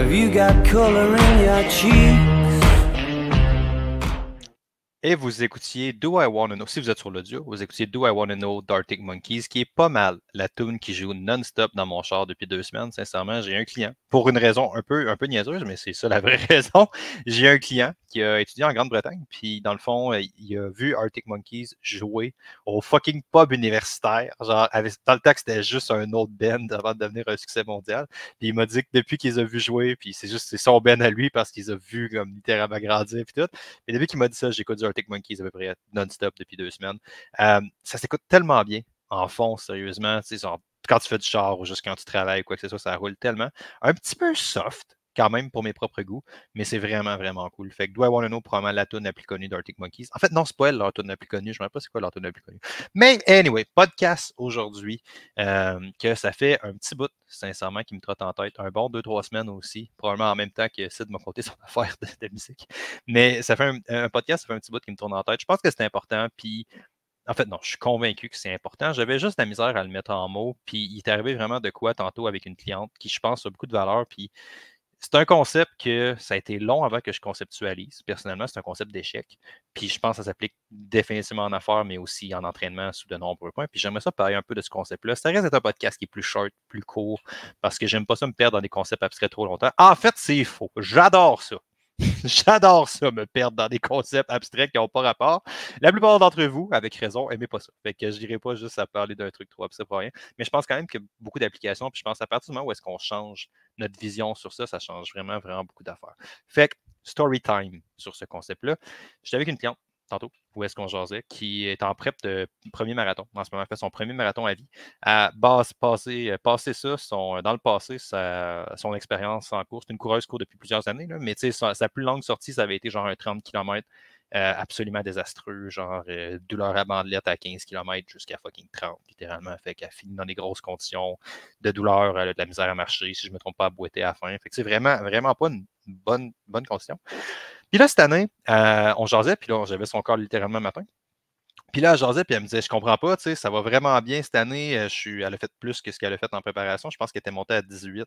Have you got color in your cheeks? Et vous écoutiez Do I Wanna Know, si vous êtes sur l'audio, vous écoutiez Do I Wanna Know d'Arctic Monkeys, qui est pas mal la tune qui joue non-stop dans mon char depuis 2 semaines. Sincèrement, j'ai un client, pour une raison un peu niaiseuse, mais c'est ça la vraie raison. J'ai un client qui a étudié en Grande-Bretagne, puis dans le fond, il a vu Arctic Monkeys jouer au fucking pub universitaire. Genre, dans le temps que c'était juste un autre band avant de devenir un succès mondial. Puis il m'a dit que depuis qu'il les a vus jouer, puis c'est son band à lui parce qu'il les a vus comme littéralement grandir, puis tout. Mais depuis qu'il m'a dit ça, j'écoute du Arctic Monkeys à peu près non-stop depuis 2 semaines. Ça s'écoute tellement bien en fond, sérieusement. Genre, quand tu fais du char ou juste quand tu travailles ou quoi que ce soit, ça roule tellement. Un petit peu soft, quand même, pour mes propres goûts, mais c'est vraiment, vraiment cool. Fait que Do I Wanna Know, probablement la tune la plus connue d'Arctic Monkeys. En fait, non, c'est pas elle, leur tune la plus connue. Je ne sais même pas c'est quoi leur tune la plus connue. Mais anyway, podcast aujourd'hui, que ça fait un petit bout, sincèrement, qui me trotte en tête. Un bon 2-3 semaines aussi, probablement en même temps que Sid m'a compté son affaire de musique. Mais ça fait un podcast, ça fait un petit bout qui me tourne en tête. Je pense que c'est important, puis en fait, non, je suis convaincu que c'est important. J'avais juste la misère à le mettre en mots, puis il est arrivé vraiment de quoi tantôt avec une cliente qui, je pense, a beaucoup de valeur, puis c'est un concept que ça a été long avant que je conceptualise. Personnellement, c'est un concept d'échec. Puis je pense que ça s'applique définitivement en affaires, mais aussi en entraînement sous de nombreux points. Puis j'aimerais ça parler un peu de ce concept-là. Ça reste d'être un podcast qui est plus short, plus court, parce que j'aime pas ça me perdre dans des concepts abstraits trop longtemps. En fait, c'est faux. J'adore ça. J'adore ça, me perdre dans des concepts abstraits qui n'ont pas rapport. La plupart d'entre vous, avec raison, n'aimez pas ça. Fait que je dirais pas juste à parler d'un truc trop abstrait pour rien. Mais je pense quand même qu'il y a beaucoup d'applications. Puis je pense à partir du moment où est-ce qu'on change notre vision sur ça, ça change vraiment, vraiment beaucoup d'affaires. Fait que story time sur ce concept-là. J'étais avec une cliente tantôt, où est-ce qu'on jasait, qui est en prep de premier marathon. En ce moment, elle fait son premier marathon à vie. À passer ça, dans le passé, son expérience en course. C'est une coureuse court depuis plusieurs années, là, mais sa plus longue sortie, ça avait été genre un 30 km absolument désastreux, genre douleur à bandelette à 15 km jusqu'à fucking 30, littéralement. Fait qu'elle finit dans des grosses conditions de douleur, elle a de la misère à marcher, si je ne me trompe pas, à boiter à la fin. Fait que c'est vraiment, vraiment pas une bonne condition. Puis là, cette année, on jasait, puis là, j'avais son corps littéralement le matin. Puis là, elle jasait, puis elle me disait, je comprends pas, tu sais, ça va vraiment bien cette année. Elle a fait plus que ce qu'elle a fait en préparation. Je pense qu'elle était montée à 18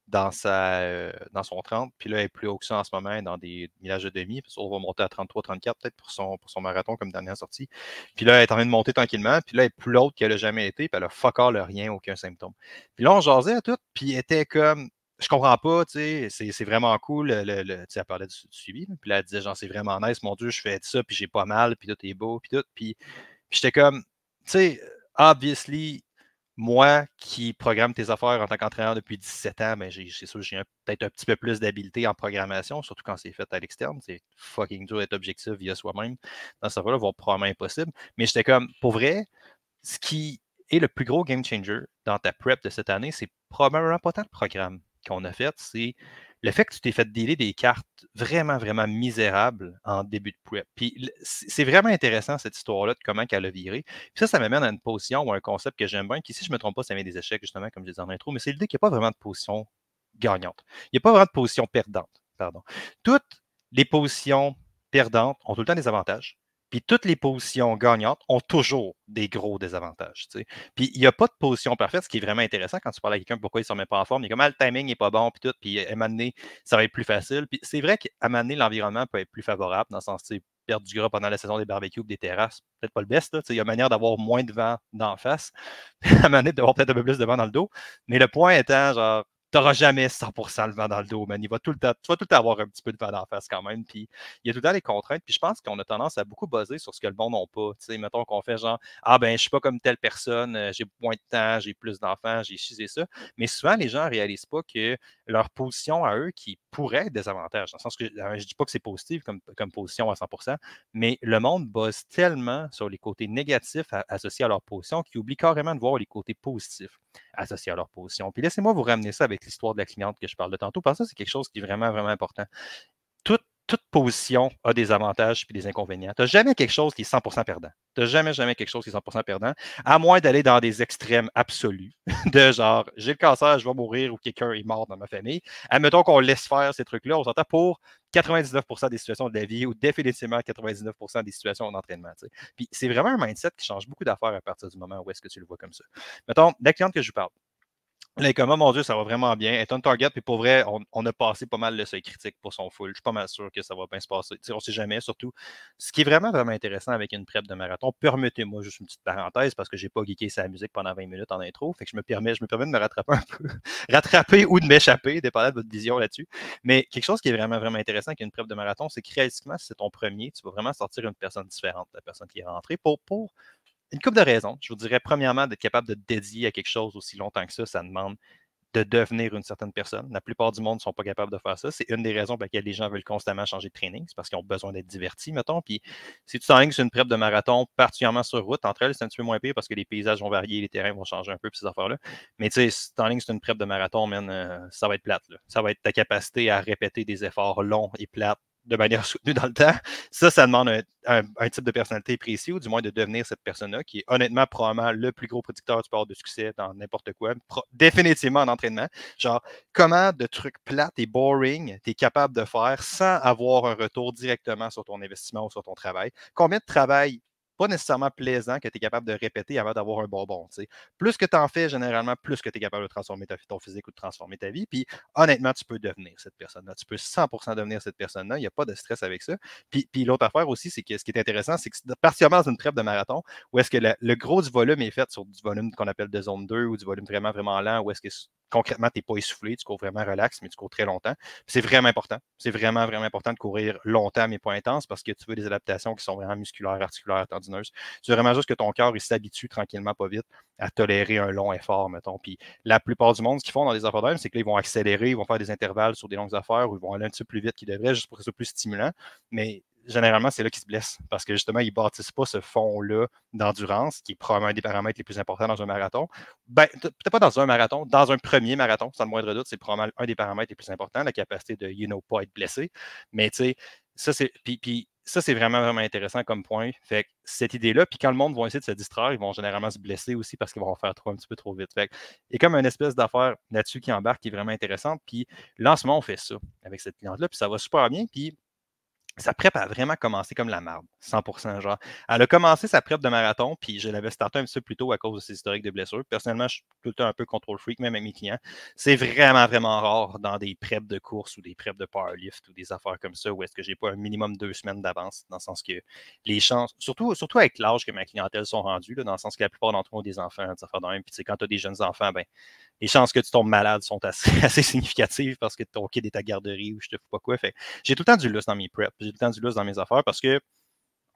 dans son 30. Puis là, elle est plus haut que ça en ce moment, elle est dans des millages de demi. Puis on va monter à 33, 34 peut-être pour son marathon comme dernière sortie. Puis là, elle est en train de monter tranquillement. Puis là, elle est plus haute qu'elle a jamais été. Puis elle a fuck all rien, aucun symptôme. Puis là, on jasait à tout. Puis elle était comme, je comprends pas, tu sais, c'est vraiment cool. Tu sais, elle parlait du suivi. Là, puis là, elle disait, genre, c'est vraiment nice, mon Dieu, je fais ça, puis j'ai pas mal, puis tout est beau, puis tout. Puis j'étais comme, tu sais, obviously, moi qui programme tes affaires en tant qu'entraîneur depuis 17 ans, ben c'est sûr j'ai peut-être un petit peu plus d'habileté en programmation, surtout quand c'est fait à l'externe. C'est fucking dur d'être objectif via soi-même. Dans ce cas-là, va probablement impossible. Mais j'étais comme, pour vrai, ce qui est le plus gros game changer dans ta prep de cette année, c'est probablement pas tant le programme qu'on a fait, c'est le fait que tu t'es fait dealer des cartes vraiment, vraiment misérables en début de prep. Puis c'est vraiment intéressant cette histoire-là de comment elle a viré. Puis ça m'amène à une position ou un concept que j'aime bien, qui, si je ne me trompe pas, ça vient des échecs, justement, comme je disais en intro, mais c'est l'idée qu'il n'y a pas vraiment de position gagnante. Il n'y a pas vraiment de position perdante. Pardon. Toutes les positions perdantes ont tout le temps des avantages. Puis toutes les positions gagnantes ont toujours des gros désavantages. Tu sais. Puis il n'y a pas de position parfaite, ce qui est vraiment intéressant quand tu parles à quelqu'un pourquoi il ne se remet pas en forme. Il est comme le timing n'est pas bon, puis tout, puis à un moment donné, ça va être plus facile. Puis c'est vrai qu'à un moment donné, l'environnement peut être plus favorable, dans le sens, tu sais, perdre du gras pendant la saison des barbecues des terrasses, peut-être pas le best. Là, il y a manière d'avoir moins de vent d'en face, à un moment donné, d'avoir peut-être un peu plus de vent dans le dos. Mais le point étant, genre, tu n'auras jamais 100% le vent dans le dos, man. Tu vas tout le temps avoir un petit peu de vent d'en face quand même. Puis il y a tout le temps des contraintes. Puis je pense qu'on a tendance à beaucoup baser sur ce que le monde n'a pas. Tu sais, mettons qu'on fait genre, ah ben, je suis pas comme telle personne, j'ai moins de temps, j'ai plus d'enfants, j'ai ci et ça. Mais souvent, les gens ne réalisent pas que leur position à eux qui pourrait être des avantages. Dans le sens que je dis pas que c'est positif comme position à 100%, mais le monde base tellement sur les côtés négatifs associés à leur position qu'ils oublient carrément de voir les côtés positifs associés à leur position. Puis laissez-moi vous ramener ça avec l'histoire de la cliente que je parle de tantôt, parce que ça, c'est quelque chose qui est vraiment, vraiment important. Toute position a des avantages et des inconvénients. Tu n'as jamais quelque chose qui est 100% perdant. Tu n'as jamais, jamais quelque chose qui est 100% perdant, à moins d'aller dans des extrêmes absolus, de genre, j'ai le cancer, je vais mourir ou quelqu'un est mort dans ma famille. Admettons qu'on laisse faire ces trucs-là, on s'entend pour 99% des situations de la vie ou définitivement 99% des situations d'entraînement. Tu sais. Puis c'est vraiment un mindset qui change beaucoup d'affaires à partir du moment où est-ce que tu le vois comme ça. Mettons, la cliente que je vous parle, Là, il est comme, oh mon Dieu, ça va vraiment bien. Elle est on target, puis pour vrai, on a passé pas mal le seuil critique pour son full. Je suis pas mal sûr que ça va bien se passer. Tu sais, on sait jamais, surtout. Ce qui est vraiment, vraiment intéressant avec une prep de marathon, permettez-moi juste une petite parenthèse, parce que j'ai pas geeké sa musique pendant 20 minutes en intro, fait que je me permets de me rattraper un peu. Rattraper ou de m'échapper, dépendant de votre vision là-dessus. Mais quelque chose qui est vraiment, vraiment intéressant avec une prep de marathon, c'est que réalistiquement, si c'est ton premier, tu vas vraiment sortir une personne différente de la personne qui est rentrée pour une couple de raisons. Je vous dirais, premièrement, d'être capable de te dédier à quelque chose aussi longtemps que ça demande de devenir une certaine personne. La plupart du monde ne sont pas capables de faire ça. C'est une des raisons pour lesquelles les gens veulent constamment changer de training. C'est parce qu'ils ont besoin d'être divertis, mettons. Puis si tu t'enlignes sur une prep de marathon, particulièrement sur route, entre elles, c'est un petit peu moins pire parce que les paysages vont varier, les terrains vont changer un peu, puis ces affaires-là. Mais tu sais, si tu t'enlignes sur une prep de marathon, man, ça va être plate. Là. Ça va être ta capacité à répéter des efforts longs et plates de manière soutenue dans le temps. Ça demande un type de personnalité précis, ou du moins de devenir cette personne-là, qui est honnêtement probablement le plus gros prédicteur du sport de succès dans n'importe quoi, définitivement en entraînement. Genre, comment de trucs plates et boring tu es capable de faire sans avoir un retour directement sur ton investissement ou sur ton travail? Combien de travail pas nécessairement plaisant que tu es capable de répéter avant d'avoir un bonbon. T'sais. Plus que tu en fais, généralement, plus que tu es capable de transformer ton physique ou de transformer ta vie. Puis, honnêtement, tu peux devenir cette personne-là. Tu peux 100% devenir cette personne-là. Il n'y a pas de stress avec ça. Puis l'autre affaire aussi, c'est que ce qui est intéressant, c'est que particulièrement dans une prep de marathon, où est-ce que le gros du volume est fait sur du volume qu'on appelle de zone 2 ou du volume vraiment, vraiment lent, où est-ce que concrètement, tu n'es pas essoufflé, tu cours vraiment relax, mais tu cours très longtemps. C'est vraiment important. C'est vraiment, vraiment important de courir longtemps, mais pas intense, parce que tu veux des adaptations qui sont vraiment musculaires, articulaires, tendineuses. Tu veux vraiment juste que ton corps il s'habitue tranquillement, pas vite, à tolérer un long effort, mettons. Puis la plupart du monde, ce qu'ils font dans les efforts d'âme, c'est qu'ils vont accélérer, ils vont faire des intervalles sur des longues affaires, ou ils vont aller un petit peu plus vite qu'ils devraient, juste pour que ce soit plus stimulant. Mais généralement, c'est là qu'ils se blessent parce que justement, ils ne bâtissent pas ce fond-là d'endurance, qui est probablement un des paramètres les plus importants dans un marathon. Ben, peut-être pas dans un marathon, dans un premier marathon, sans le moindre doute, c'est probablement un des paramètres les plus importants, la capacité de, pas être blessé. Mais tu sais, ça, c'est. Puis ça, c'est vraiment, vraiment intéressant comme point. Fait que cette idée-là, puis quand le monde va essayer de se distraire, ils vont généralement se blesser aussi parce qu'ils vont en faire un petit peu trop vite. Fait que, il y a comme une espèce d'affaire là-dessus qui embarque qui est vraiment intéressante. Puis là, en ce moment, on fait ça avec cette cliente-là, puis ça va super bien. Puis sa prep a vraiment commencé comme la merde, 100%. Genre. Elle a commencé sa prep de marathon, puis je l'avais starté un petit peu plus tôt à cause de ses historiques de blessures. Personnellement, je suis tout le temps un peu control freak, même avec mes clients. C'est vraiment, vraiment rare dans des preps de course ou des preps de powerlift ou des affaires comme ça où est-ce que j'ai pas un minimum 2 semaines d'avance, dans le sens que les chances, surtout avec l'âge que ma clientèle sont rendues, là, dans le sens que la plupart d'entre eux ont des enfants, des affaires de même. Puis quand tu as des jeunes enfants, ben les chances que tu tombes malade sont assez, assez significatives parce que ton kid est à garderie ou je te fous pas quoi. Fait, j'ai tout le temps du lousse dans mes preps, j'ai tout le temps du lousse dans mes affaires parce que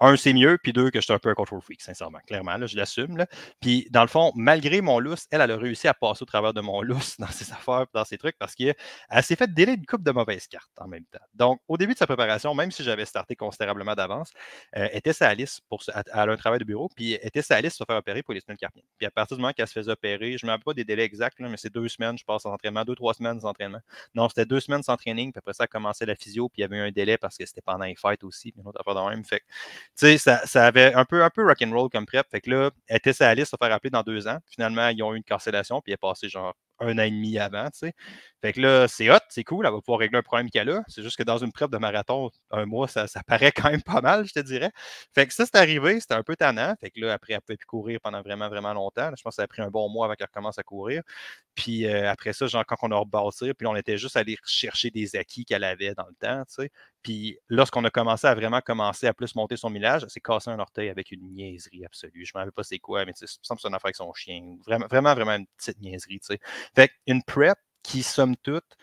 un, c'est mieux, puis deux, que je suis un peu un control freak, sincèrement, clairement, là, je l'assume. Là. Puis, dans le fond, malgré mon lousse, elle a réussi à passer au travers de mon lousse dans ses affaires, dans ses trucs, parce qu'elle s'est fait délai une coupe de mauvaises cartes en même temps. Donc, au début de sa préparation, même si j'avais starté considérablement d'avance, était sa liste elle a un travail de bureau, puis était sa liste de se faire opérer pour les semaines carpiennes. Puis, à partir du moment qu'elle se faisait opérer, je ne me rappelle pas des délais exacts, là, mais c'est 2 semaines, je passe en entraînement, 2-3 semaines d'entraînement. Non, c'était 2 semaines sans training, puis après ça a commencé la physio, puis il y avait eu un délai parce que c'était pendant les fêtes aussi, puis une autre affaire de même. Fait tu sais, ça avait un peu rock'n'roll comme prep. Fait que là, elle était sur la liste de se faire appeler dans 2 ans. Finalement, ils ont eu une cancellation, puis elle est passée genre 1 an et demi avant, tu sais. Fait que là, c'est hot, c'est cool, elle va pouvoir régler un problème qu'elle a. C'est juste que dans une prep de marathon, un mois, ça paraît quand même pas mal, je te dirais. Fait que ça, c'est arrivé, c'était un peu tannant. Fait que là, après, elle ne pouvait plus courir pendant vraiment, vraiment longtemps. Je pense que ça a pris un bon mois avant qu'elle recommence à courir. Puis après ça, genre, quand on a rebâti, puis on était juste allé chercher des acquis qu'elle avait dans le temps, tu sais. Puis lorsqu'on a commencé à vraiment commencer à plus monter son millage, elle s'est cassé un orteil avec une niaiserie absolue. Je ne me rappelle pas c'est quoi, mais il me semble que c'est une affaire avec son chien. Vraiment, vraiment, vraiment une petite niaiserie, tu sais. Fait une prep qui, somme toute,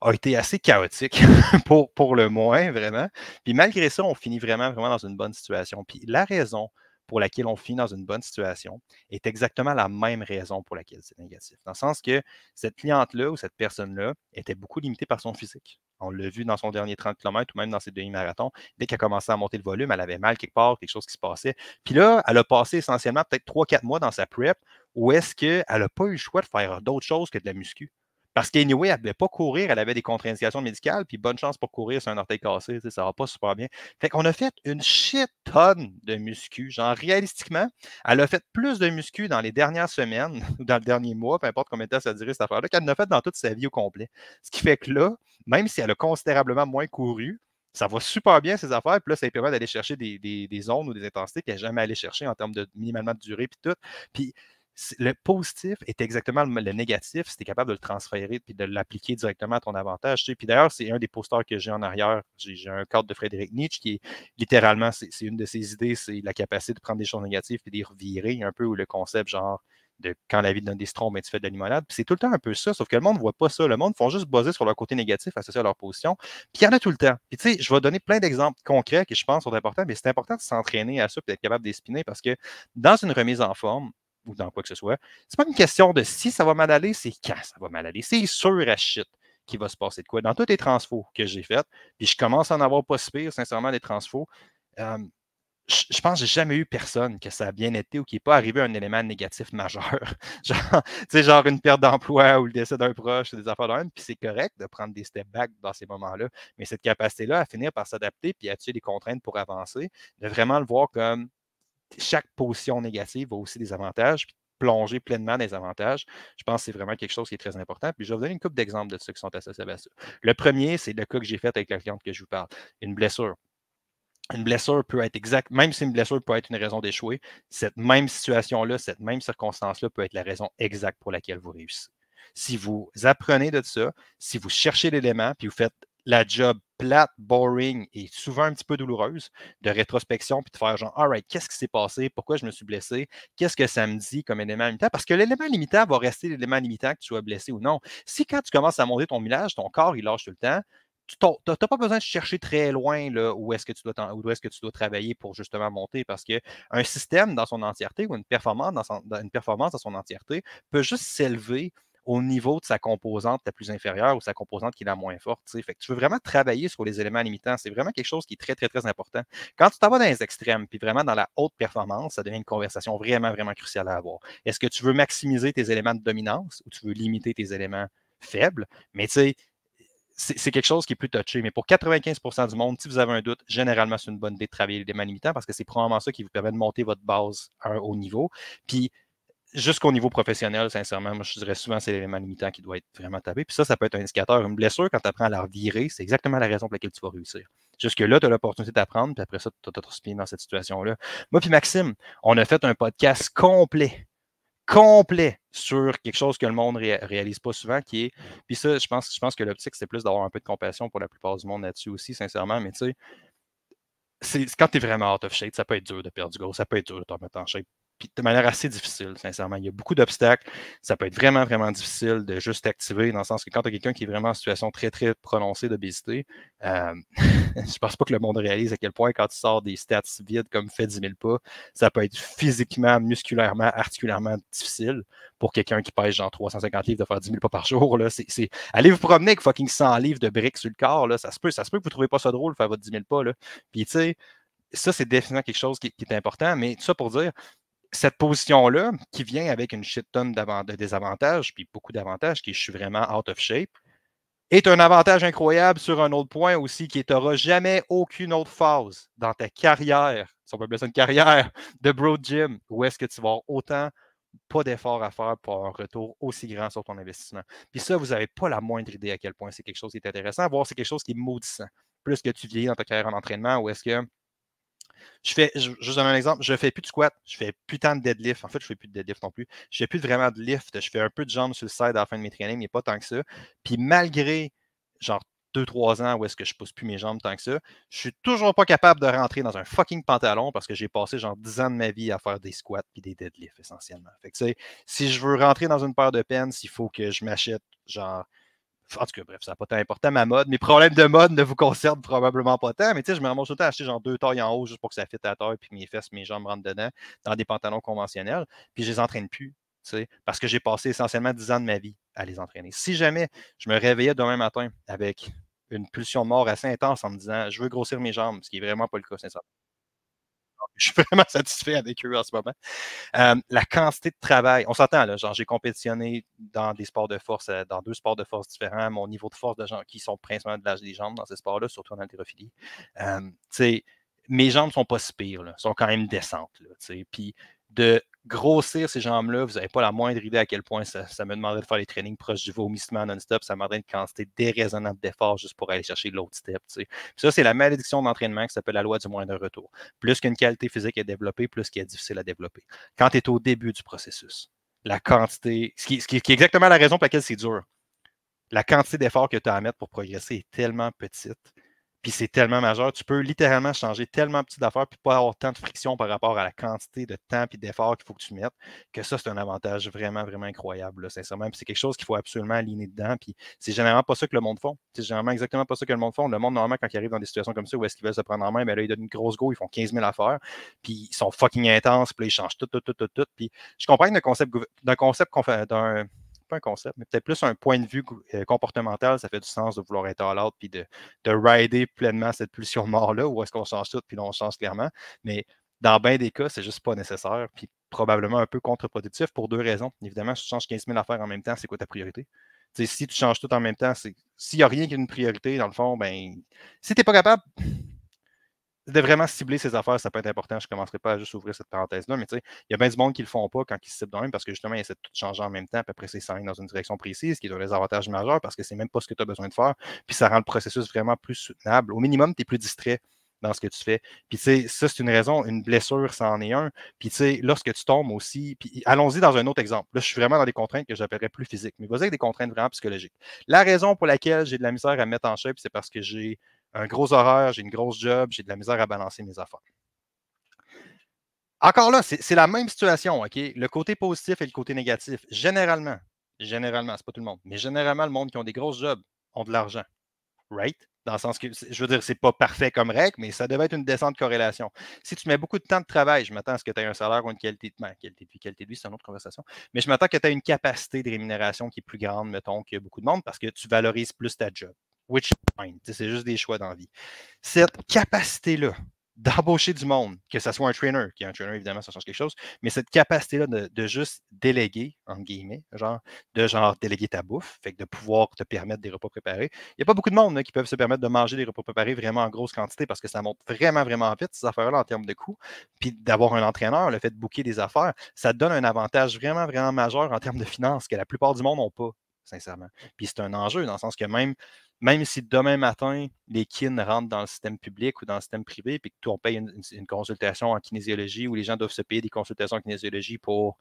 a été assez chaotique pour le moins, vraiment. Puis malgré ça, on finit vraiment, vraiment dans une bonne situation. Puis la raison pour laquelle on finit dans une bonne situation est exactement la même raison pour laquelle c'est négatif. Dans le sens que cette cliente-là ou cette personne-là était beaucoup limitée par son physique. On l'a vu dans son dernier 30 km ou même dans ses demi-marathons. Dès qu'elle a commencé à monter le volume, elle avait mal quelque part, quelque chose qui se passait. Puis là, elle a passé essentiellement peut-être 3-4 mois dans sa prep où est-ce qu'elle n'a pas eu le choix de faire d'autres choses que de la muscu. Parce qu'anyway, elle ne devait pas courir, elle avait des contre-indications médicales, puis bonne chance pour courir sur un orteil cassé, ça ne va pas super bien. Fait qu'on a fait une shit tonne de muscu. Genre, réalistiquement, elle a fait plus de muscu dans les dernières semaines, ou dans le dernier mois, peu importe combien de temps ça a duré cette affaire-là, qu'elle en a fait dans toute sa vie au complet. Ce qui fait que là, même si elle a considérablement moins couru, ça va super bien, ces affaires. Puis là, ça lui permet d'aller chercher des zones ou des intensités qu'elle n'a jamais allé chercher en termes de minimalement de durée, puis tout. Puis Le positif est exactement le négatif si tu es capable de le transférer et de l'appliquer directement à ton avantage. Tu sais. Puis d'ailleurs, c'est un des posters que j'ai en arrière. J'ai un cadre de Frédéric Nietzsche qui est littéralement, c'est une de ses idées, c'est la capacité de prendre des choses négatives et de les revirer, un peu ou le concept genre de quand la vie te donne des citrons, ben, tu fais de la limonade. Puis c'est tout le temps un peu ça, sauf que le monde ne voit pas ça. Le monde font juste baser sur leur côté négatif associé à leur position. Puis il y en a tout le temps. Puis tu sais, je vais donner plein d'exemples concrets qui, je pense, sont importants, mais c'est important de s'entraîner à ça et d'être capable d'espiner parce que dans une remise en forme, ou dans quoi que ce soit, c'est pas une question de si ça va mal aller, c'est quand ça va mal aller. C'est sûr à shit qu'il va se passer de quoi. Dans tous les transfos que j'ai faits, puis je commence à en avoir pas si pire, sincèrement, des transfos, je pense que j'ai jamais eu personne que ça a bien été ou qui n'est pas arrivé un élément négatif majeur. genre une perte d'emploi ou le décès d'un proche, des affaires d'un, puis c'est correct de prendre des step back dans ces moments-là. Mais cette capacité-là à finir par s'adapter puis à tuer des contraintes pour avancer, de vraiment le voir comme chaque position négative a aussi des avantages, puis plonger pleinement dans les avantages, je pense que c'est vraiment quelque chose qui est très important. Puis je vais vous donner une couple d'exemples de ceux qui sont associés à ça. Le premier, c'est le cas que j'ai fait avec la cliente que je vous parle. Une blessure. Une blessure peut être exacte, même si une blessure peut être une raison d'échouer, cette même situation-là, cette même circonstance-là peut être la raison exacte pour laquelle vous réussissez. Si vous apprenez de ça, si vous cherchez l'élément, puis vous faites la job plate, boring et souvent un petit peu douloureuse de rétrospection, puis de faire genre, all right, qu'est-ce qui s'est passé? Pourquoi je me suis blessé? Qu'est-ce que ça me dit comme élément limitant? Parce que l'élément limitant va rester l'élément limitant que tu sois blessé ou non. Si quand tu commences à monter ton millage, ton corps, il lâche tout le temps, tu n'as pas besoin de chercher très loin là, où est-ce que tu dois travailler pour justement monter parce qu'un système dans son entièreté ou une performance dans son entièreté peut juste s'élever au niveau de sa composante la plus inférieure ou sa composante qui est la moins forte. Fait que tu veux vraiment travailler sur les éléments limitants. C'est vraiment quelque chose qui est très, très, très important. Quand tu t'en vas dans les extrêmes, puis vraiment dans la haute performance, ça devient une conversation vraiment, vraiment cruciale à avoir. Est-ce que tu veux maximiser tes éléments de dominance ou tu veux limiter tes éléments faibles? Mais tu sais, c'est quelque chose qui est plus touché. Mais pour 95% du monde, si vous avez un doute, généralement, c'est une bonne idée de travailler les éléments limitants parce que c'est probablement ça qui vous permet de monter votre base à un haut niveau. Puis, jusqu'au niveau professionnel, sincèrement, moi, je dirais souvent c'est l'élément limitant qui doit être vraiment tapé. Puis ça peut être un indicateur. Une blessure, quand tu apprends à la revirer, c'est exactement la raison pour laquelle tu vas réussir. Jusque-là, tu as l'opportunité d'apprendre, puis après ça, tu as trop dans cette situation-là. Moi, puis Maxime, on a fait un podcast complet sur quelque chose que le monde ne réalise pas souvent, qui est. Puis ça, je pense que l'optique, c'est plus d'avoir un peu de compassion pour la plupart du monde là-dessus aussi, sincèrement. Mais tu sais, quand tu es vraiment out of shape, ça peut être dur de perdre du gros, ça peut être dur de te remettre en shape. Puis de manière assez difficile, sincèrement. Il y a beaucoup d'obstacles. Ça peut être vraiment, vraiment difficile de juste t'activer, dans le sens que quand tu as quelqu'un qui est vraiment en situation très, très prononcée d'obésité, je pense pas que le monde réalise à quel point quand tu sors des stats vides comme fait 10 000 pas, ça peut être physiquement, musculairement, articulairement difficile pour quelqu'un qui pèse genre 350 livres de faire 10 000 pas par jour. Là. Allez vous promener avec fucking 100 livres de briques sur le corps. Là. Ça se peut que vous ne trouvez pas ça drôle de faire votre 10 000 pas. Là. Puis tu sais, ça, c'est définitivement quelque chose qui est important. Mais tout ça pour dire, cette position-là, qui vient avec une shit tonne de désavantages, puis beaucoup d'avantages, qui je suis vraiment out of shape, est un avantage incroyable sur un autre point aussi, qui est tu n'auras jamais aucune autre phase dans ta carrière, si on peut appeler ça une carrière de Bro Gym, où est-ce que tu vas avoir autant pas d'efforts à faire pour un retour aussi grand sur ton investissement. Puis ça, vous n'avez pas la moindre idée à quel point c'est quelque chose qui est intéressant, voire c'est quelque chose qui est maudissant. Plus que tu vieillis dans ta carrière en entraînement, où est-ce que juste donner un exemple, je ne fais plus de squat, je fais plus tant de deadlift. En fait, je ne fais plus de deadlift non plus. Je ne fais plus vraiment de lift. Je fais un peu de jambes sur le side à la fin de mes trainings, mais pas tant que ça. Puis malgré genre 2-3 ans où est-ce que je ne pousse plus mes jambes tant que ça, je suis toujours pas capable de rentrer dans un fucking pantalon parce que j'ai passé genre 10 ans de ma vie à faire des squats puis des deadlifts essentiellement. Fait que tu sais, si je veux rentrer dans une paire de pants, il faut que je m'achète genre en tout cas, bref, ça n'a pas tant important ma mode. Mes problèmes de mode ne vous concernent probablement pas tant, mais tu sais, je me ramasse tout le temps à acheter genre 2 tailles en haut juste pour que ça fitte à la taille, puis que mes fesses, mes jambes rentrent dedans, dans des pantalons conventionnels, puis je les entraîne plus, tu sais, parce que j'ai passé essentiellement 10 ans de ma vie à les entraîner. Si jamais je me réveillais demain matin avec une pulsion de mort assez intense en me disant je veux grossir mes jambes, ce qui n'est vraiment pas le cas, sincèrement. Je suis vraiment satisfait avec eux en ce moment. La quantité de travail, on s'entend là, genre j'ai compétitionné dans des sports de force, dans 2 sports de force différents, mon niveau de force de gens qui sont principalement de l'âge des jambes dans ces sports-là, surtout en haltérophilie. Mes jambes sont pas si pires, là, sont quand même décentes. Là, puis de grossir ces jambes-là, vous n'avez pas la moindre idée à quel point ça me demandait de faire les trainings proches du vomissement non-stop. Ça me demandait une quantité déraisonnable d'efforts juste pour aller chercher l'autre step. Puis ça, c'est la malédiction d'entraînement qui s'appelle la loi du moindre retour. Plus qu'une qualité physique est développée, plus qu'elle est difficile à développer. Quand tu es au début du processus, la quantité, ce qui est exactement la raison pour laquelle c'est dur. La quantité d'efforts que tu as à mettre pour progresser est tellement petite. Puis c'est tellement majeur. Tu peux littéralement changer tellement petit d'affaires puis pas avoir tant de friction par rapport à la quantité de temps et d'efforts qu'il faut que tu mettes, que ça, c'est un avantage vraiment, vraiment incroyable, là, sincèrement. Puis c'est quelque chose qu'il faut absolument aligner dedans. Puis c'est généralement pas ça que le monde font. C'est généralement exactement pas ça que le monde font. Le monde, normalement, quand il arrive dans des situations comme ça où est-ce qu'ils veulent se prendre en main, ben là, ils donnent une grosse go, ils font 15 000 affaires, puis ils sont fucking intenses, puis là, ils changent tout, tout, tout, tout, tout. Puis je comprends que d'un concept pas un concept, mais peut-être plus un point de vue comportemental, ça fait du sens de vouloir être all out puis de rider pleinement cette pulsion de mort-là, où est-ce qu'on change tout, puis là, on change clairement. Mais dans bien des cas, c'est juste pas nécessaire, puis probablement un peu contre-productif pour deux raisons. Évidemment, si tu changes 15 000 affaires en même temps, c'est quoi ta priorité? T'sais, si tu changes tout en même temps, s'il n'y a rien qui est une priorité, dans le fond, ben, si tu n'es pas capable de vraiment cibler ses affaires, ça peut être important. Je ne commencerai pas à juste ouvrir cette parenthèse-là, mais tu sais, il y a bien du monde qui ne le font pas quand ils se ciblent de même parce que justement, ils essaient de tout changer en même temps, puis après, c'est s'enligne dans une direction précise, qui a des avantages majeurs parce que c'est même pas ce que tu as besoin de faire, puis ça rend le processus vraiment plus soutenable. Au minimum, tu es plus distrait dans ce que tu fais. Puis, tu sais, ça, c'est une raison, une blessure, ça en est un. Puis, tu sais, lorsque tu tombes aussi, puis allons-y dans un autre exemple. Là, je suis vraiment dans des contraintes que j'appellerais plus physiques, mais vas-y avec des contraintes vraiment psychologiques. La raison pour laquelle j'ai de la misère à me mettre en shape, c'est parce que j'ai un gros horaire, j'ai une grosse job, j'ai de la misère à balancer mes affaires. Encore là, c'est la même situation, OK? Le côté positif et le côté négatif. Généralement, c'est pas tout le monde, mais généralement, le monde qui ont des grosses jobs ont de l'argent, right? Dans le sens que, je veux dire, c'est pas parfait comme règle, mais ça devait être une décente corrélation. Si tu mets beaucoup de temps de travail, je m'attends à ce que tu aies un salaire ou une qualité de vie, c'est une autre conversation, mais je m'attends que tu aies une capacité de rémunération qui est plus grande, mettons, que beaucoup de monde parce que tu valorises plus ta job, which is fine. C'est juste des choix dans la vie. Cette capacité-là d'embaucher du monde, que ce soit un trainer, qui est un trainer, évidemment, ça change quelque chose, mais cette capacité-là de juste déléguer, entre guillemets, genre déléguer ta bouffe, fait que de pouvoir te permettre des repas préparés. Il n'y a pas beaucoup de monde là, qui peuvent se permettre de manger des repas préparés vraiment en grosse quantité parce que ça monte vraiment, vraiment vite, ces affaires-là, en termes de coûts. Puis d'avoir un entraîneur, le fait de booker des affaires, ça te donne un avantage vraiment, vraiment majeur en termes de finances que la plupart du monde n'ont pas, sincèrement. Puis c'est un enjeu dans le sens que même si demain matin, les kin rentrent dans le système public ou dans le système privé, puis que tu on paye une consultation en kinésiologie, où les gens doivent se payer des consultations en kinésiologie pour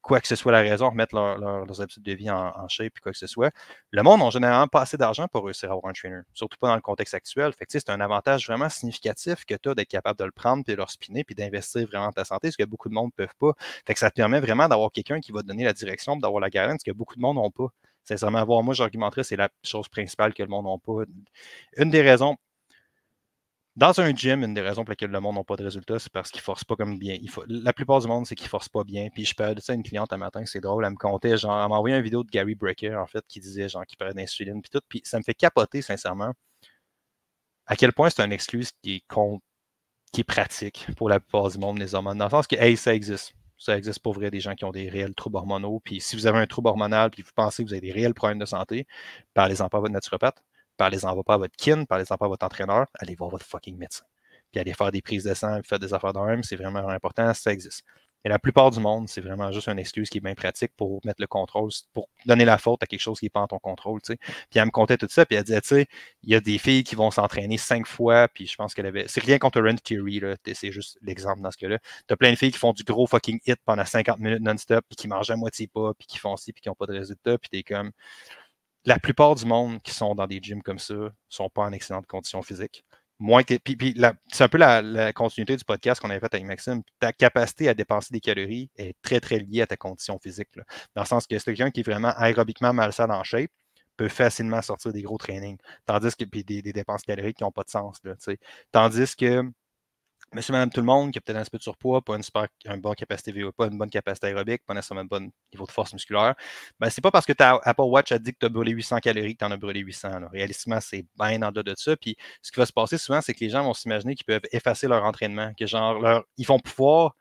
quoi que ce soit la raison, remettre leurs habitudes de vie en shape, puis quoi que ce soit, le monde n'a généralement pas assez d'argent pour réussir à avoir un trainer, surtout pas dans le contexte actuel. Fait que c'est un avantage vraiment significatif que tu as d'être capable de le prendre, puis de le spinner, puis d'investir vraiment dans ta santé, ce que beaucoup de monde ne peuvent pas. Fait que ça te permet vraiment d'avoir quelqu'un qui va te donner la direction, d'avoir la guidance, ce que beaucoup de monde n'ont pas. Sincèrement, moi, j'argumenterais c'est la chose principale que le monde n'a pas. Une des raisons, dans un gym, une des raisons pour lesquelles le monde n'a pas de résultats, c'est parce qu'ils ne forcent pas comme bien. La plupart du monde, c'est qu'ils ne forcent pas bien. Puis je parlais de ça à une cliente un matin, c'est drôle, elle me contait, genre, elle m'a envoyé une vidéo de Gary Brecker, en fait, qui disait, genre, qu'il parlait d'insuline, puis tout. Puis ça me fait capoter, sincèrement, à quel point c'est une excuse qui est pratique pour la plupart du monde, les hormones. Dans le sens que, hey, ça existe. Ça existe pour vrai des gens qui ont des réels troubles hormonaux. Puis si vous avez un trouble hormonal, puis vous pensez que vous avez des réels problèmes de santé, parlez-en pas à votre naturopathe, parlez-en pas à votre kin, parlez-en pas à votre entraîneur, allez voir votre fucking médecin. Puis allez faire des prises de sang, puis faire des affaires de même, c'est vraiment important, ça existe. Et la plupart du monde, c'est vraiment juste une excuse qui est bien pratique pour mettre le contrôle, pour donner la faute à quelque chose qui n'est pas en ton contrôle. T'sais. Puis elle me contait tout ça, puis elle disait, tu sais, il y a des filles qui vont s'entraîner 5 fois, puis je pense qu'elle avait. C'est rien contre Run Theory, là, c'est juste l'exemple dans ce cas-là. T'as plein de filles qui font du gros fucking hit pendant 50 minutes non-stop, puis qui mangent à moitié pas, puis qui font ci, puis qui n'ont pas de résultat, puis t'es comme. La plupart du monde qui sont dans des gyms comme ça ne sont pas en excellente condition physique. C'est un peu la continuité du podcast qu'on avait fait avec Maxime. Ta capacité à dépenser des calories est très, très liée à ta condition physique. Là. Dans le sens que c'est quelqu'un qui est vraiment aérobiquement malsain en shape peut facilement sortir des gros trainings. Tandis que puis des dépenses caloriques qui n'ont pas de sens. Là, tandis que monsieur, madame, tout le monde qui a peut-être un peu de surpoids, pas une bonne capacité VO, pas une bonne capacité aérobique, pas nécessairement un bon niveau de force musculaire, ben, c'est pas parce que ta Apple Watch a dit que tu as brûlé 800 calories que tu en as brûlé 800. Là. Réalistiquement, c'est bien en delà de ça. Puis ce qui va se passer souvent, c'est que les gens vont s'imaginer qu'ils peuvent effacer leur entraînement, que genre, ils vont pouvoir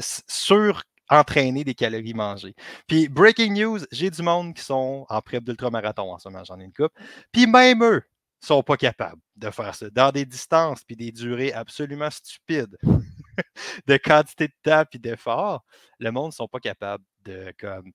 sur-entraîner des calories mangées. Puis, breaking news, j'ai du monde qui sont en prep d'ultramarathon en ce moment, j'en ai une couple. Puis même eux sont pas capables de faire ça. Dans des distances puis des durées absolument stupides de quantité de temps puis d'effort, le monde ne sont pas capables de comme,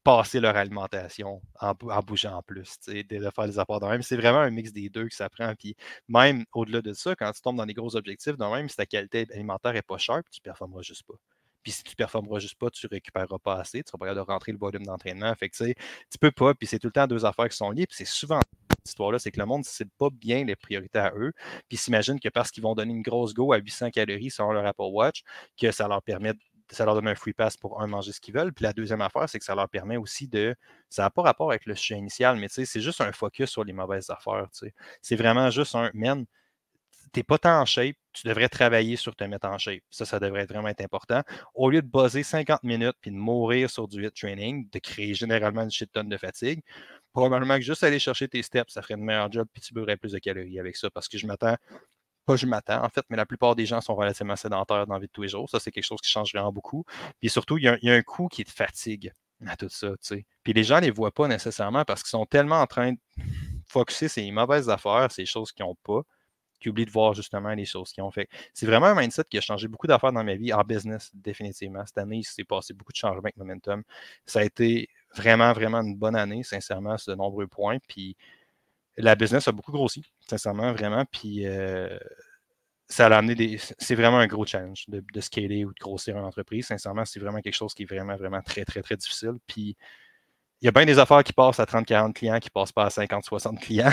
passer leur alimentation en bougeant en plus, de faire des apports de même. C'est vraiment un mix des deux que ça prend. Puis même au-delà de ça, quand tu tombes dans des gros objectifs, de même, si ta qualité alimentaire n'est pas sharp, tu ne performeras juste pas. Puis si tu ne performeras juste pas, tu ne récupéreras pas assez, tu ne seras pas capable de rentrer le volume d'entraînement. Fait que tu sais, tu peux pas, puis c'est tout le temps deux affaires qui sont liées, puis c'est souvent cette histoire-là, c'est que le monde ne cite pas bien les priorités à eux, puis s'imagine que parce qu'ils vont donner une grosse go à 800 calories selon leur Apple Watch, que ça leur donne un free pass pour manger ce qu'ils veulent. Puis la deuxième affaire, c'est que ça leur permet aussi ça n'a pas rapport avec le sujet initial, mais tu sais, c'est juste un focus sur les mauvaises affaires, tu sais. C'est vraiment juste man, t'es pas tant en shape, tu devrais travailler sur te mettre en shape. Ça devrait vraiment être important. Au lieu de buzzer 50 minutes puis de mourir sur du HIIT training, de créer généralement une shit tonne de fatigue, probablement que juste aller chercher tes steps, ça ferait une meilleure job puis tu brûlerais plus de calories avec ça parce que en fait, mais la plupart des gens sont relativement sédentaires dans la vie de tous les jours. Ça, c'est quelque chose qui change vraiment beaucoup. Puis surtout, il y a un coût qui te fatigue à tout ça, tu sais. Puis les gens ne les voient pas nécessairement parce qu'ils sont tellement en train de focusser sur les mauvaises affaires, ces choses qu'ils n'ont pas, qu'ils oublient de voir justement les choses qu'ils ont fait. C'est vraiment un mindset qui a changé beaucoup d'affaires dans ma vie, en business, définitivement. Cette année, il s'est passé beaucoup de changements avec Momentum. Ça a été vraiment, vraiment une bonne année, sincèrement, sur de nombreux points. Puis la business a beaucoup grossi, sincèrement, vraiment. Puis ça a amené c'est vraiment un gros challenge de scaler ou de grossir une entreprise. Sincèrement, c'est vraiment quelque chose qui est vraiment, vraiment très, très, très difficile. Puis il y a bien des affaires qui passent à 30-40 clients, qui ne passent pas à 50-60 clients.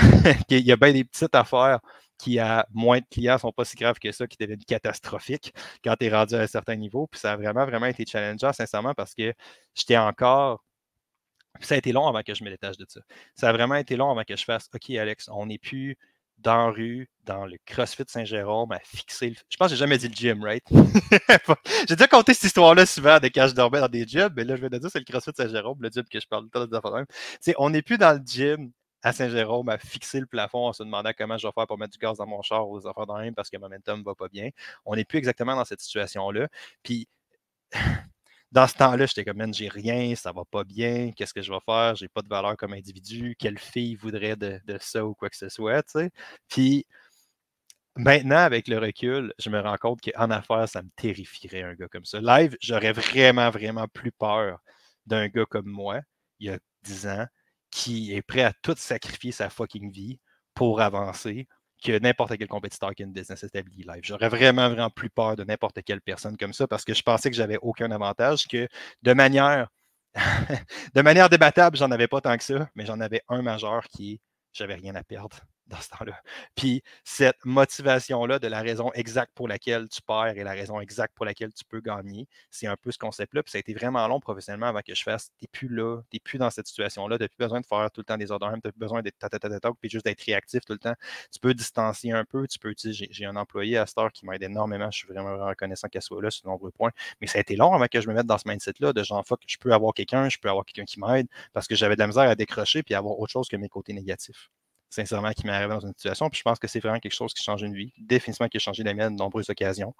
Il y a bien des petites affaires qui, à moins de clients, ne sont pas si graves que ça, qui deviennent catastrophiques quand tu es rendu à un certain niveau. Puis ça a vraiment, vraiment été challengeant, sincèrement, parce que j'étais encore. Ça a été long avant que je me détache de ça. Ça a vraiment été long avant que je fasse OK, Alex, on n'est plus dans la rue, dans le CrossFit Saint-Jérôme, à fixer. Je pense que j'ai jamais dit le gym, right? J'ai déjà conté cette histoire-là souvent de quand je dormais dans des gyms, mais là, je vais te dire, c'est le CrossFit Saint-Jérôme, le gym que je parle tout le temps. On n'est plus dans le gym à Saint-Jérôme à fixer le plafond en se demandant comment je vais faire pour mettre du gaz dans mon char ou des affaires dans même parce que Momentum ne va pas bien. On n'est plus exactement dans cette situation-là. Puis, dans ce temps-là, j'étais comme, man, j'ai rien, ça va pas bien, qu'est-ce que je vais faire? J'ai pas de valeur comme individu, quelle fille voudrait de ça ou quoi que ce soit, tu sais. Puis maintenant, avec le recul, je me rends compte qu'en affaires, ça me terrifierait un gars comme ça. Live, j'aurais vraiment, vraiment plus peur d'un gars comme moi, il y a 10 ans, qui est prêt à tout sacrifier sa fucking vie pour avancer, que n'importe quel compétiteur qui a une business établie live. J'aurais vraiment, vraiment plus peur de n'importe quelle personne comme ça parce que je pensais que j'avais aucun avantage, que de manière débattable, j'en avais pas tant que ça, mais j'en avais un majeur qui est j'avais rien à perdre dans ce temps-là. Puis cette motivation-là de la raison exacte pour laquelle tu perds et la raison exacte pour laquelle tu peux gagner, c'est un peu ce concept-là. Puis ça a été vraiment long professionnellement avant que je fasse t'es plus là, t'es plus dans cette situation-là, t'as plus besoin de faire tout le temps des ordres, t'as plus besoin d'être puis juste d'être réactif tout le temps. Tu peux distancier un peu, j'ai un employé à cette heure qui m'aide énormément, je suis vraiment reconnaissant qu'elle soit là sur de nombreux points. Mais ça a été long avant que je me mette dans ce mindset-là de genre fuck, je peux avoir quelqu'un qui m'aide parce que j'avais de la misère à décrocher puis avoir autre chose que mes côtés négatifs. Sincèrement, qui m'est arrivé dans une situation. Puis je pense que c'est vraiment quelque chose qui change une vie, définitivement qui a changé la mienne de nombreuses occasions,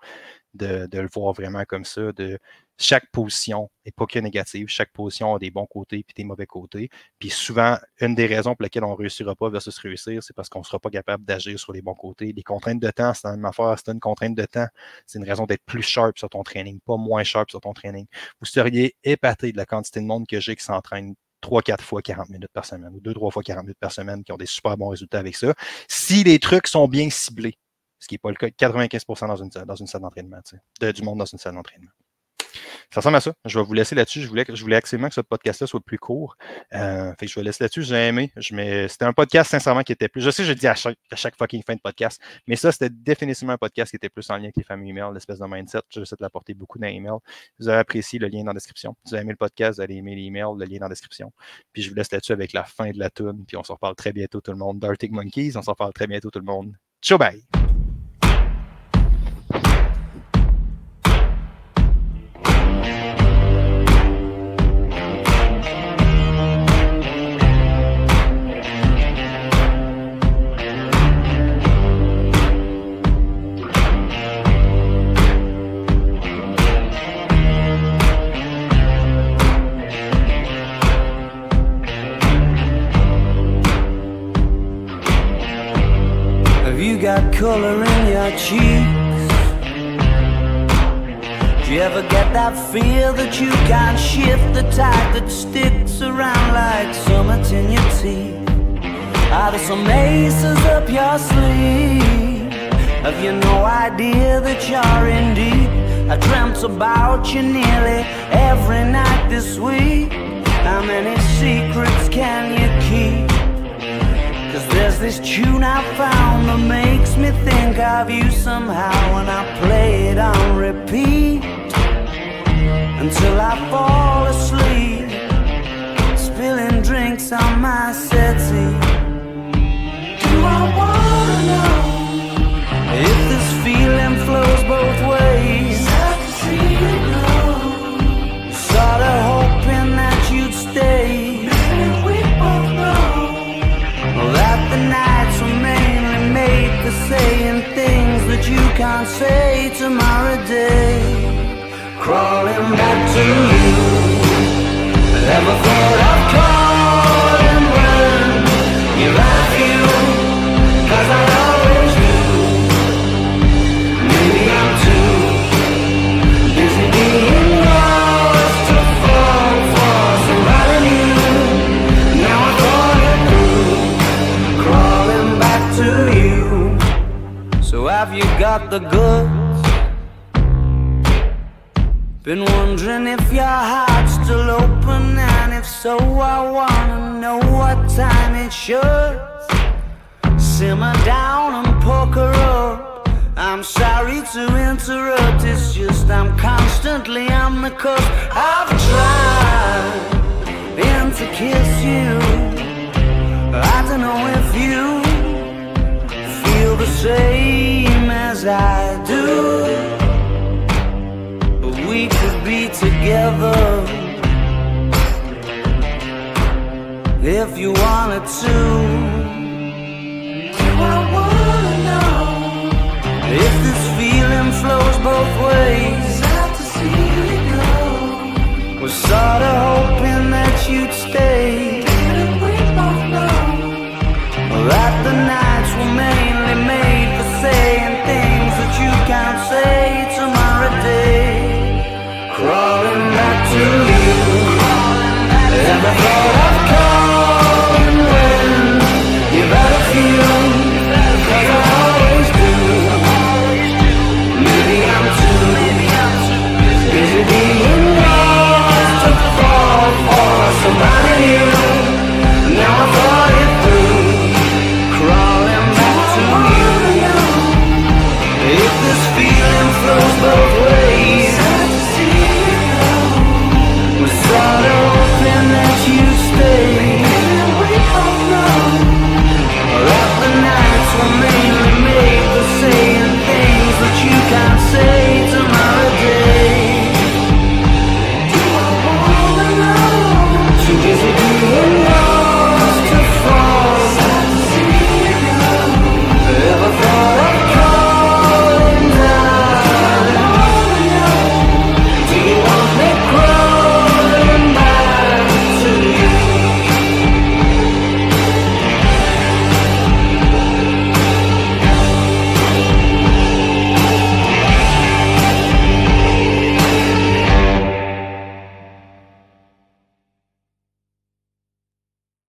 de le voir vraiment comme ça, de chaque position n'est pas que négative, chaque position a des bons côtés et des mauvais côtés. Puis souvent, une des raisons pour lesquelles on ne réussira pas versus réussir, c'est parce qu'on ne sera pas capable d'agir sur les bons côtés. Les contraintes de temps, c'est la même affaire, c'est une contrainte de temps. C'est une raison d'être plus sharp sur ton training, pas moins sharp sur ton training. Vous seriez épaté de la quantité de monde que j'ai qui s'entraîne 3-4 fois 40 minutes par semaine ou 2-3 fois 40 minutes par semaine qui ont des super bons résultats avec ça. Si les trucs sont bien ciblés, ce qui n'est pas le cas de 95% dans une salle d'entraînement, du monde dans une salle d'entraînement. Ça ressemble à ça. Je vais vous laisser là-dessus. Je voulais absolument que ce podcast-là soit plus court. Fait que je vais laisser là-dessus. J'ai aimé. C'était un podcast, sincèrement, qui était plus. Je sais, je le dis à chaque fucking fin de podcast, mais ça, c'était définitivement un podcast qui était plus en lien avec les fameux emails, l'espèce de mindset. J'essaie de l'apporter beaucoup dans les emails. Vous avez apprécié le lien dans la description. Si vous avez aimé le podcast, vous allez aimer les emails, le lien dans la description. Puis je vous laisse là-dessus avec la fin de la tune. Puis on se reparle très bientôt, tout le monde. Dartic Monkeys, on se reparle très bientôt, tout le monde. Ciao, bye! Got color in your cheeks. Do you ever get that feel that you can't shift, the type that sticks around like summits in your teeth? Are there some aces up your sleeve? Have you no idea that you're in deep? I dreamt about you nearly every night this week. How many secrets can you keep? 'Cause there's this tune I found that makes me think of you somehow, and I play it on repeat until I fall asleep, spilling drinks on my settee. Do I wanna know if this feeling flows both ways? Sad to see you go. Sorta hoping that you'd stay. Maybe we both know that the nights were mainly made for saying things that you can't say tomorrow day. Crawling back to you, never thought I'd calling when you love you, 'cause I always do. Maybe I'm too busy being lost to fall for somebody new. Now I thought it through, crawling back to you. So have you got the goods? Been wondering if your heart's still open, and if so, I wanna know what time it should. Simmer down and poker up. I'm sorry to interrupt, it's just I'm constantly on the cusp. I've tried to kiss you. I don't know if you feel the same as I do, but we could be together if you wanted to. Do I wanna know if this feeling flows both ways? Sad to see you go. Was sorta hoping that you'd stay.